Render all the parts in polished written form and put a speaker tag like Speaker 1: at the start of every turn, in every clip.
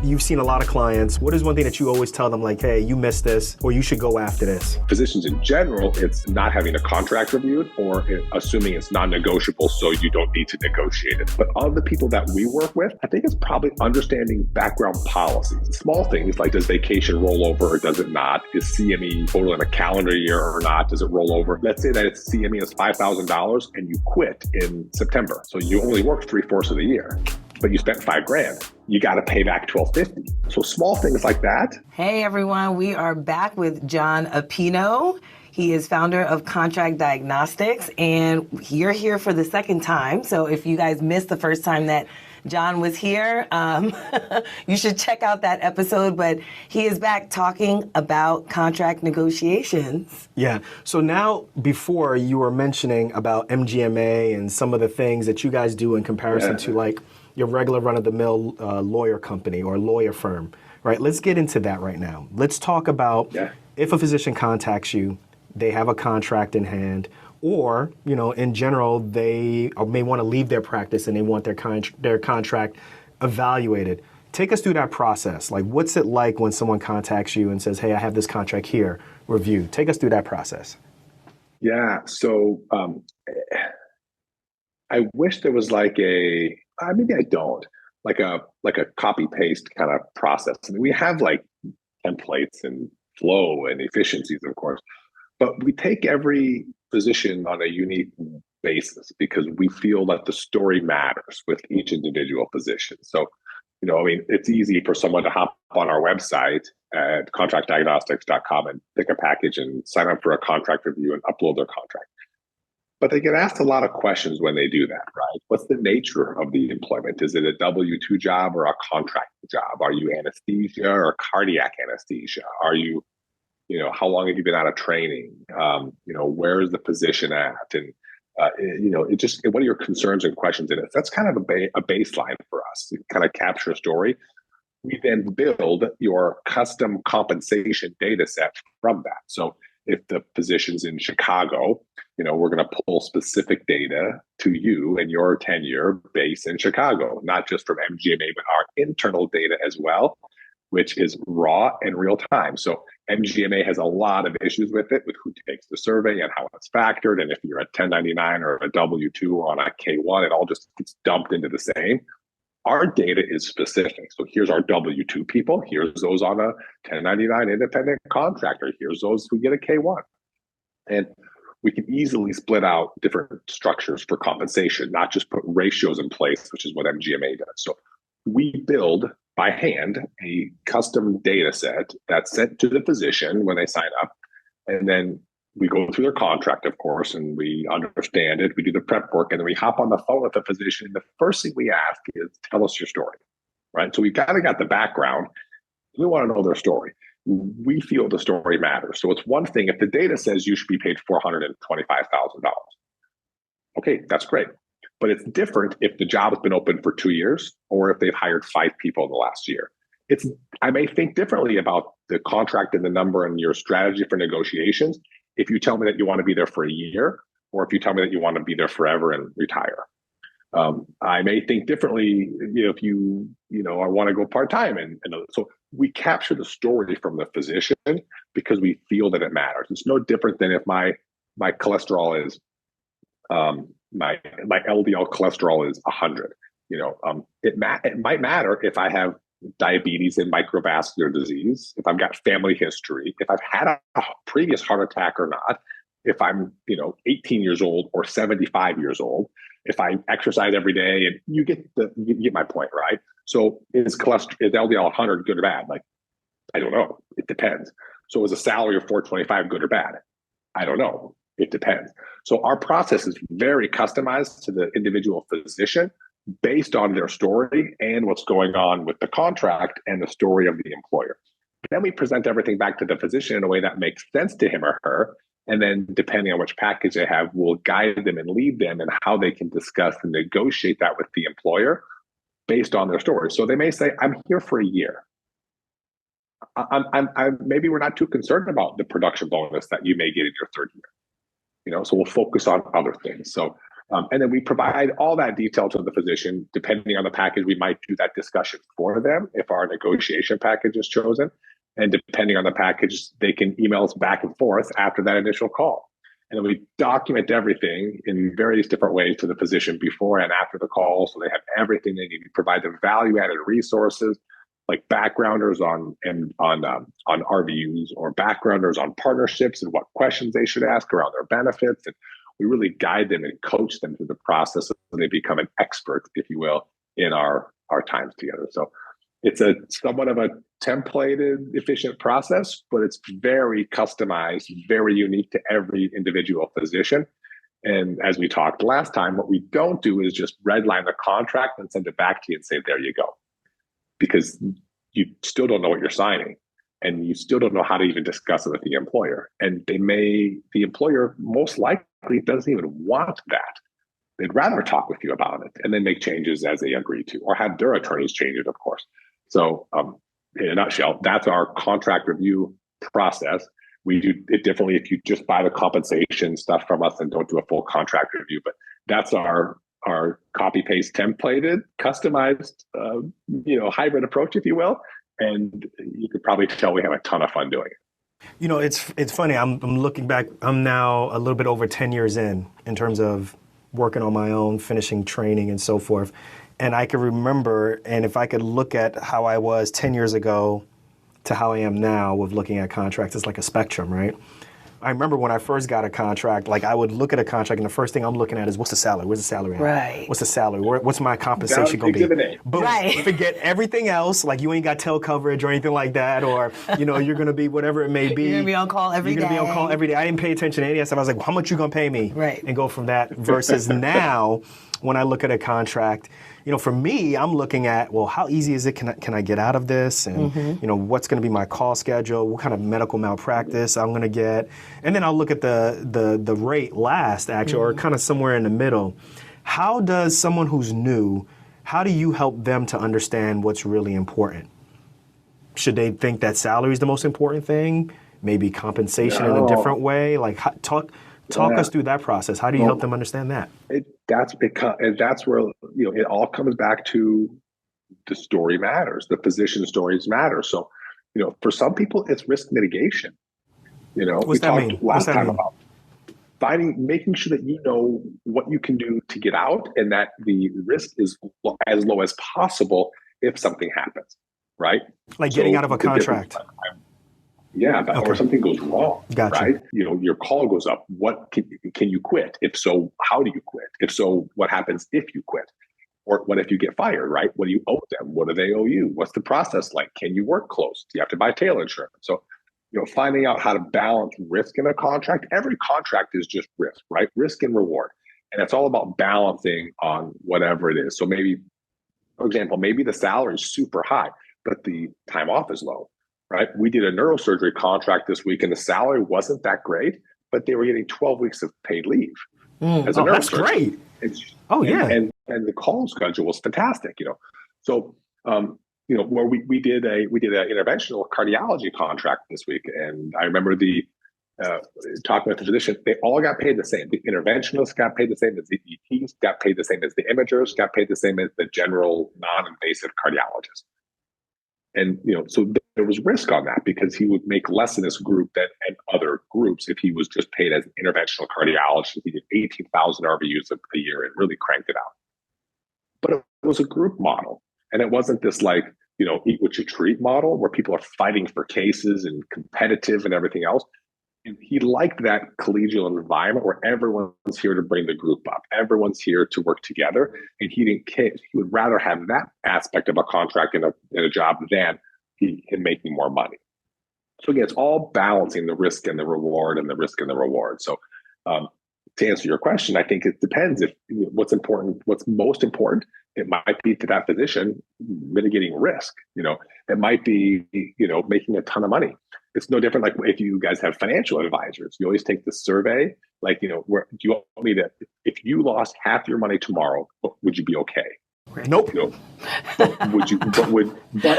Speaker 1: you've seen a lot of clients. What is one thing that you always tell them, like, hey, you missed this, or you should go after this?
Speaker 2: Physicians in general, it's not having a contract reviewed or assuming it's non-negotiable, so you don't need to negotiate it. But of the people that we work with, I think it's probably understanding background policies. Small things like, does vacation roll over or does it not? Is CME total in a calendar year or not? Does it roll over? Let's say that it's CME is $5,000 and you quit in September. So you only worked 3/4 of the year, but you spent $5,000. You got to pay back $1,250. So small things like that.
Speaker 3: Hey everyone, we are back with Jon Appino. He is founder of Contract Diagnostics, and you're here for the second time. So if you guys missed the first time that Jon was here, you should check out that episode, but he is back talking about contract negotiations.
Speaker 1: Yeah, so now before you were mentioning about MGMA and some of the things that you guys do in comparison to like your regular run-of-the-mill lawyer company or lawyer firm, right? Let's get into that right now. Let's talk about if a physician contacts you, they have a contract in hand, or, you know, in general, they may want to leave their practice and they want their contract evaluated. Take us through that process. Like, what's it like when someone contacts you and says, hey, I have this contract here, review. Take us through that process.
Speaker 2: Yeah, so I wish there was like maybe I don't, like a copy paste kind of process. I mean, we have like templates and flow and efficiencies, of course, but we take every physician on a unique basis because we feel that the story matters with each individual physician. So, you know, I mean, it's easy for someone to hop on our website at contractdiagnostics.com and pick a package and sign up for a contract review and upload their contract. But they get asked a lot of questions when they do that, right? What's the nature of the employment? Is it a W-2 job or a contract job? Are you anesthesia or cardiac anesthesia? Are you, you know, how long have you been out of training? You know, where is the position at? And, you know, what are your concerns and questions in it? That's kind of a baseline for us to kind of capture a story. We then build your custom compensation data set from that. So if the position's in Chicago, you know, we're going to pull specific data to you and your tenure based in Chicago, not just from MGMA, but our internal data as well, which is raw and real time. So MGMA has a lot of issues with it, with who takes the survey and how it's factored. And if you're a 1099 or a W-2 or on a K-1, it all just gets dumped into the same. Our data is specific. So here's our W-2 people. Here's those on a 1099 independent contractor. Here's those who get a K-1. And we can easily split out different structures for compensation, not just put ratios in place, which is what MGMA does. So we build by hand a custom data set that's sent to the physician when they sign up. And then we go through their contract, of course, and we understand it. We do the prep work, and then we hop on the phone with the physician. The first thing we ask is, tell us your story, right? So we've kind of got the background. We want to know their story. We feel the story matters. So it's one thing if the data says you should be paid $425,000. Okay, that's great. But it's different if the job has been open for 2 years or if they've hired 5 people in the last year. I may think differently about the contract and the number and your strategy for negotiations if you tell me that you want to be there for a year or if you tell me that you want to be there forever and retire. I may think differently if you want to go part-time. And so we capture the story from the physician because we feel that it matters. It's no different than if my cholesterol is, my LDL cholesterol is 100. It might matter if I have diabetes and microvascular disease, if I've got family history, if I've had a previous heart attack or not, if I'm 18 years old or 75 years old, if I exercise every day, and you get my point, right? So is LDL 100 good or bad? Like, I don't know. It depends. So is a salary of 425 good or bad? I don't know. It depends. So our process is very customized to the individual physician based on their story and what's going on with the contract and the story of the employer. Then we present everything back to the physician in a way that makes sense to him or her. And then depending on which package they have, we'll guide them and lead them in how they can discuss and negotiate that with the employer based on their story. So they may say, I'm here for a year. Maybe we're not too concerned about the production bonus that you may get in your third year. So we'll focus on other things. So And then we provide all that detail to the physician. Depending on the package, we might do that discussion for them if our negotiation package is chosen. And depending on the package, they can email us back and forth after that initial call. And then we document everything in various different ways to the physician before and after the call, so they have everything they need. We provide them value-added resources like backgrounders on RVUs or backgrounders on partnerships and what questions they should ask around their benefits. And we really guide them and coach them through the process so they become an expert, if you will, in our times together. So it's a somewhat of a templated, efficient process, but it's very customized, very unique to every individual physician. And as we talked last time, what we don't do is just redline the contract and send it back to you and say, there you go. Because you still don't know what you're signing and you still don't know how to even discuss it with the employer. And the employer most likely doesn't even want that. They'd rather talk with you about it and then make changes as they agree to, or have their attorneys change it, of course. So in a nutshell, that's our contract review process. We do it differently if you just buy the compensation stuff from us and don't do a full contract review. But that's our copy paste templated, customized, hybrid approach, if you will. And you could probably tell we have a ton of fun doing it.
Speaker 1: You know, it's funny. I'm looking back. I'm now a little bit over 10 years in terms of working on my own, finishing training and so forth. And I can remember, and if I could look at how I was 10 years ago to how I am now with looking at contracts, it's like a spectrum, right? I remember when I first got a contract, like I would look at a contract and the first thing I'm looking at is what's the salary? Where's the salary at?
Speaker 3: Right.
Speaker 1: What's the salary? What's my compensation going to be? But
Speaker 3: right.
Speaker 1: Forget everything else, like you ain't got tail coverage or anything like that, or you're going to be whatever it may be.
Speaker 3: You're going to be on call every day.
Speaker 1: You're going to be on call every day. I didn't pay attention to any of that stuff. I was like, well, how much you going to pay me?
Speaker 3: Right.
Speaker 1: And go from that versus now when I look at a contract, for me, I'm looking at, well, how easy is it? Can I get out of this? And, what's going to be my call schedule? What kind of medical malpractice I'm going to get? And then I'll look at the rate last, actually, or kind of somewhere in the middle. How does someone who's new, how do you help them to understand what's really important? Should they think that salary is the most important thing? Maybe compensation in a different way? Like, talk us through that process. How do you help them understand that?
Speaker 2: That's where it all comes back to the story matters. The physician stories matter. So, for some people, it's risk mitigation.
Speaker 1: What's that mean?
Speaker 2: Last time about making sure that you know what you can do to get out, and that the risk is as low as possible if something happens. Right?
Speaker 1: Like getting out of a contract.
Speaker 2: Or something goes wrong,
Speaker 1: gotcha.
Speaker 2: Right? Your call goes up. What can you quit? If so, how do you quit? If so, what happens if you quit? Or what if you get fired, right? What do you owe them? What do they owe you? What's the process like? Can you work close? Do you have to buy tail insurance? So, finding out how to balance risk in a contract. Every contract is just risk, right? Risk and reward. And it's all about balancing on whatever it is. So maybe, for example, maybe the salary is super high, but the time off is low. Right? We did a neurosurgery contract this week and the salary wasn't that great, but they were getting 12 weeks of paid leave as a neurosurgeon.
Speaker 1: That's great.
Speaker 2: And the call schedule was fantastic, So, where we did an interventional cardiology contract this week. And I remember talking with the physician, they all got paid the same. The interventionalists got paid the same as the EPs, got paid the same as the imagers, got paid the same as the general non-invasive cardiologist. And, so there was risk on that because he would make less in this group than in other groups if he was just paid as an interventional cardiologist. He did 18,000 RVUs a year and really cranked it out. But it was a group model. And it wasn't this eat what you treat model where people are fighting for cases and competitive and everything else. And he liked that collegial environment where everyone's here to bring the group up. Everyone's here to work together. And he didn't care. He would rather have that aspect of a contract in a job than him making more money. So again, it's all balancing the risk and the reward and the risk and the reward. So to answer your question, I think it depends if what's most important. It might be to that physician mitigating risk. It might be, making a ton of money. It's no different. Like if you guys have financial advisors, you always take the survey. Like, where do you want me to, if you lost half your money tomorrow, would you be okay?
Speaker 1: Nope.
Speaker 2: But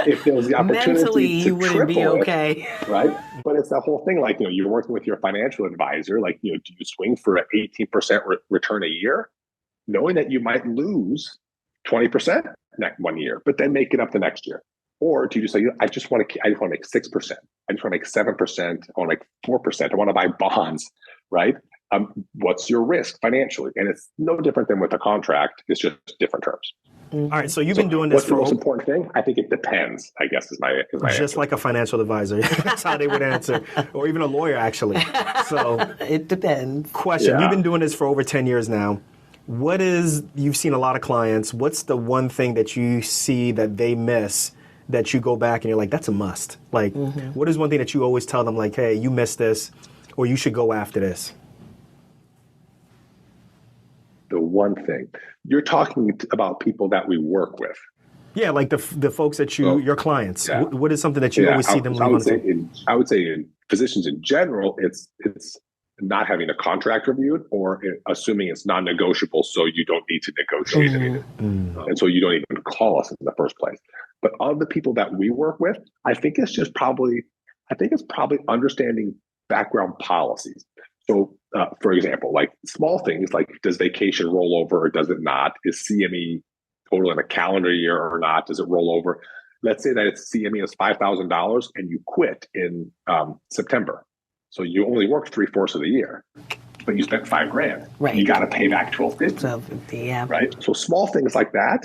Speaker 2: if there was the opportunity
Speaker 3: mentally,
Speaker 2: to
Speaker 3: you wouldn't be okay.
Speaker 2: Right? But it's that whole thing. Like, you're working with your financial advisor. Like, do you swing for an 18% return a year? knowing that you might lose 20% next 1 year, but then make it up the next year? Or do you just say, I just want to make 6%. I just want to make 7%. I want to make 4%. I want to buy bonds, right? What's your risk financially? And it's no different than with a contract. It's just different terms.
Speaker 1: All right, so you've been doing this
Speaker 2: what's the most important thing? I think it depends, I guess, is my
Speaker 1: just
Speaker 2: answer.
Speaker 1: like a financial advisor. That's how they would answer. Or even a lawyer, actually. So
Speaker 3: it depends.
Speaker 1: Question,
Speaker 2: Yeah.
Speaker 1: You've been doing this for over 10 years now. You've seen a lot of clients. What's the one thing that you see that they miss that you go back and you're like, that's a must? Like, what is one thing that you always tell them, like, hey, you missed this, or you should go after this?
Speaker 2: The one thing. You're talking about people that we work with.
Speaker 1: Yeah, like the folks that your clients.
Speaker 2: Yeah.
Speaker 1: What is something that you always see them leave on the table?
Speaker 2: I would say in physicians in general, it's not having a contract reviewed, or assuming it's non-negotiable, so you don't need to negotiate it. And so you don't even call us in the first place. But of the people that we work with, I think it's probably understanding background policies. So, for example, like small things like, does vacation roll over or does it not? Is CME total in a calendar year or not? Does it roll over? Let's say that it's CME is $5,000 and you quit in September. So you only worked 3/4 of the year, but you spent $5,000.
Speaker 3: Right.
Speaker 2: You got to pay back $1,250.
Speaker 3: $1,250, yeah.
Speaker 2: Right. So small things like that,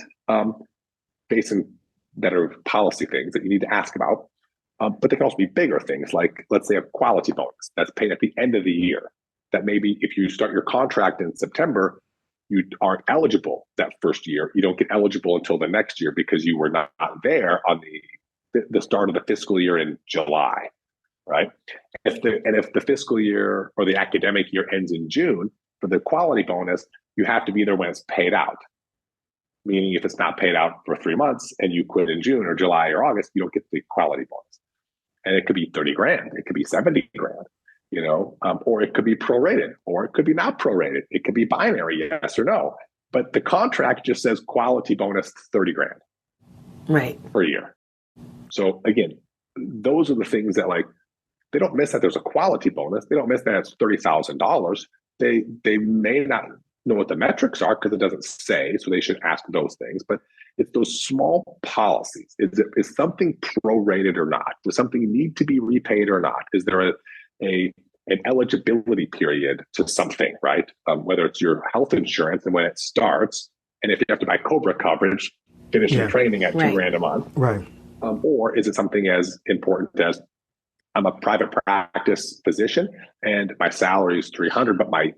Speaker 2: that are policy things that you need to ask about. But they can also be bigger things, like, let's say, a quality bonus that's paid at the end of the year. That maybe if you start your contract in September, you aren't eligible that first year. You don't get eligible until the next year because you were not there on the start of the fiscal year in July, right? If the fiscal year or the academic year ends in June, for the quality bonus, you have to be there when it's paid out. Meaning, if it's not paid out for 3 months and you quit in June or July or August, you don't get the quality bonus. And it could be $30,000, it could be $70,000, or it could be prorated, or it could be not prorated. It could be binary, yes or no. But the contract just says quality bonus $30,000,
Speaker 3: right,
Speaker 2: per year. So again, those are the things that, like, they don't miss that there's a quality bonus. They don't miss that it's $30,000. They may not know what the metrics are because it doesn't say, so they should ask those things. But it's those small policies. Is something prorated or not? Does something need to be repaid or not? Is there an eligibility period to something, right? Whether it's your health insurance and when it starts, and if you have to buy COBRA coverage, finish your training at $2,000 a month,
Speaker 1: right?
Speaker 2: Or is it something as important as, I'm a private practice physician and my salary is $300, but my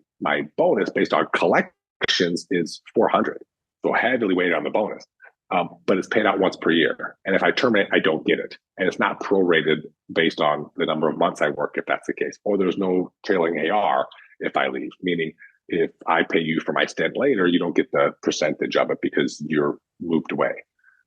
Speaker 2: bonus based on collections is $400. So heavily weighted on the bonus. But it's paid out once per year. And if I terminate, I don't get it. And it's not prorated based on the number of months I work, if that's the case. Or there's no trailing AR if I leave, meaning if I pay you for my stint later, you don't get the percentage of it because you're moved away.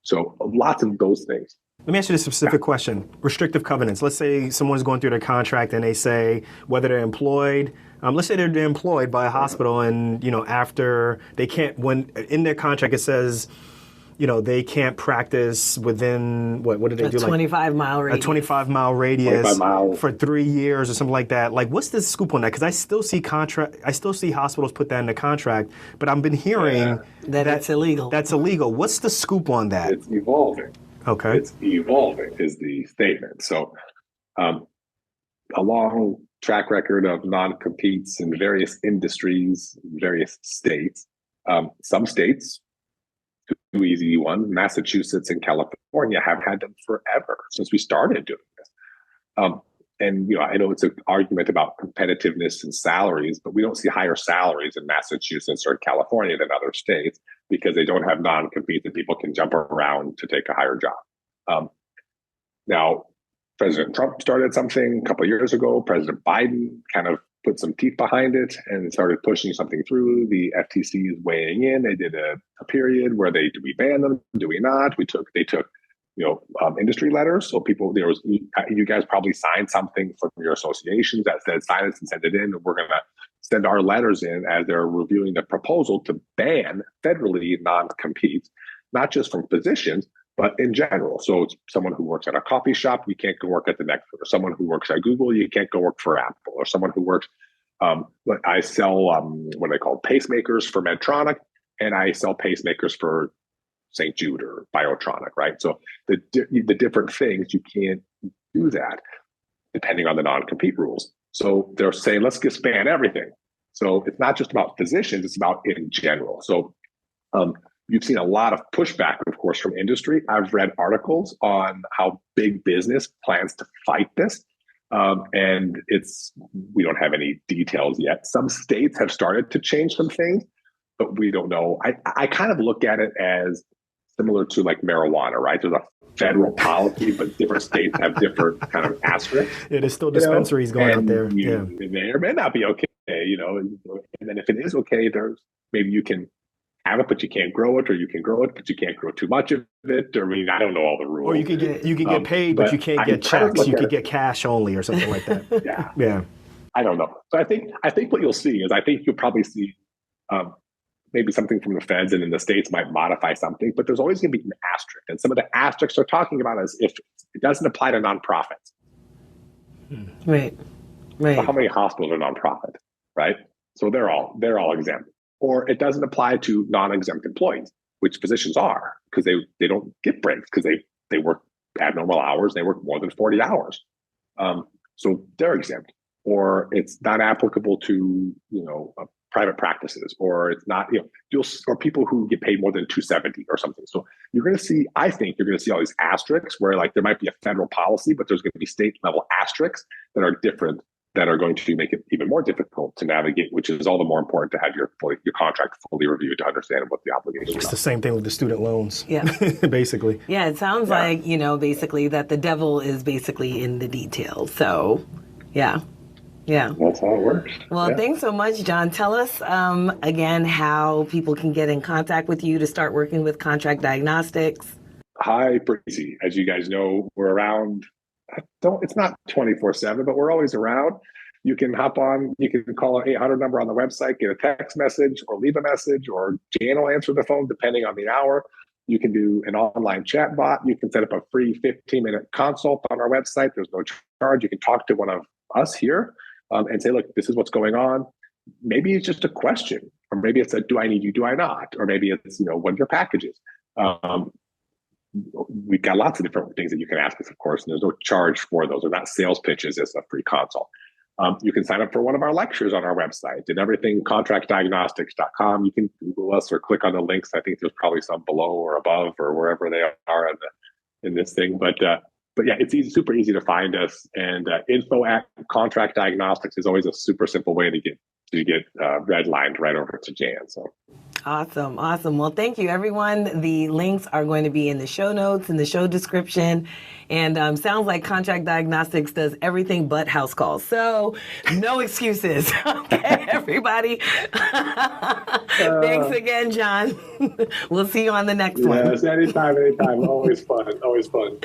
Speaker 2: So lots of those things.
Speaker 1: Let me ask you this specific question. Restrictive covenants. Let's say someone's going through their contract and they say whether they're employed. Let's say they're employed by a hospital, and after they can't. When in their contract it says, they can't practice within what do they do?
Speaker 3: 25-mile radius.
Speaker 1: A 25-mile radius for 3 years or something like that. Like, what's the scoop on that? Because I still see hospitals put that in the contract, but I've been hearing
Speaker 3: that it's illegal.
Speaker 1: That's illegal. What's the scoop on that?
Speaker 2: It's evolving.
Speaker 1: Okay.
Speaker 2: It's evolving is the statement. So, a long track record of non-competes in various industries, various states. Some states, two easy ones, Massachusetts and California, have had them forever since we started doing this. And I know it's an argument about competitiveness and salaries, but we don't see higher salaries in Massachusetts or California than other states because they don't have non-compete and people can jump around to take a higher job. Now, President Trump started something a couple of years ago. President Biden kind of put some teeth behind it and started pushing something through. The FTC is weighing in. They did a period where do we ban them? Do we not? They took industry letters. So you guys probably signed something from your associations that said sign this and send it in. And we're going to send our letters in as they're reviewing the proposal to ban federally non-compete, not just from physicians, but in general. So it's someone who works at a coffee shop, you can't go work at the next one. Or someone who works at Google, you can't go work for Apple. Or someone who works, I sell what they call pacemakers for Medtronic. and I sell pacemakers for St. Jude or Biotronic, right? So the different things, you can't do that depending on the non-compete rules. So they're saying, let's expand everything. So it's not just about physicians, it's about in general. So you've seen a lot of pushback, of course, from industry. I've read articles on how big business plans to fight this. And we don't have any details yet. Some states have started to change some things, but we don't know. I kind of look at it as similar to like marijuana, right? There's a federal policy, but different states have different kind of asterisks.
Speaker 1: Yeah, there's still dispensaries going out there.
Speaker 2: It may or may not be okay, And then if it is okay, maybe you can have it, but you can't grow it, or you can grow it, but you can't grow too much of it. Or I don't know all the rules.
Speaker 1: Or you can get paid, but you can't get checks. You could get cash only, or something like that. Yeah.
Speaker 2: I don't know. So I think what you'll see is you'll probably see maybe something from the feds, and then the states might modify something, but there's always going to be an asterisk. And some of the asterisks they're talking about is if it doesn't apply to nonprofits.
Speaker 3: Right.
Speaker 2: So how many hospitals are nonprofit, right? So they're all exempt. Or it doesn't apply to non-exempt employees, which physicians are, because they don't get breaks because they work abnormal hours. They work more than 40 hours. So they're exempt. Or it's not applicable to, private practices, or it's not, or people who get paid more than $270 or something. So I think you're going to see all these asterisks where like there might be a federal policy, but there's going to be state level asterisks that are different, that are going to make it even more difficult to navigate, which is all the more important to have your contract fully reviewed to understand what the obligations are.
Speaker 1: It's the same thing with the student loans.
Speaker 3: Yeah.
Speaker 1: Basically.
Speaker 3: Yeah, it sounds like, basically that the devil is basically in the details. So, yeah. Yeah.
Speaker 2: That's how it works.
Speaker 3: Well, thanks so much, Jon. Tell us again how people can get in contact with you to start working with contract diagnostics.
Speaker 2: Hyper easy. As you guys know, we're around. It's not 24/7, but we're always around. You can hop on. You can call an 800 number on the website, get a text message, or leave a message, or Jan will answer the phone depending on the hour. You can do an online chat bot. You can set up a free 15-minute consult on our website. There's no charge. You can talk to one of us here. And say, look, this is what's going on. Maybe it's just a question, or maybe it's do I need you, do I not? Or maybe it's, what are your packages? We've got lots of different things that you can ask us, of course, and there's no charge for those. They're not sales pitches. It's a free consult. You can sign up for one of our lectures on our website and everything, contractdiagnostics.com. You can Google us or click on the links. I think there's probably some below or above or wherever they are in this thing. But yeah, it's super easy to find us, and info@contract diagnostics is always a super simple way to get redlined right over to Jan. So
Speaker 3: awesome. Well, thank you, everyone. The links are going to be in the show notes, in the show description, and sounds like Contract Diagnostics does everything but house calls. So no excuses. Okay, everybody. Thanks again, Jon. We'll see you on the next one.
Speaker 2: Yes, anytime. Always fun.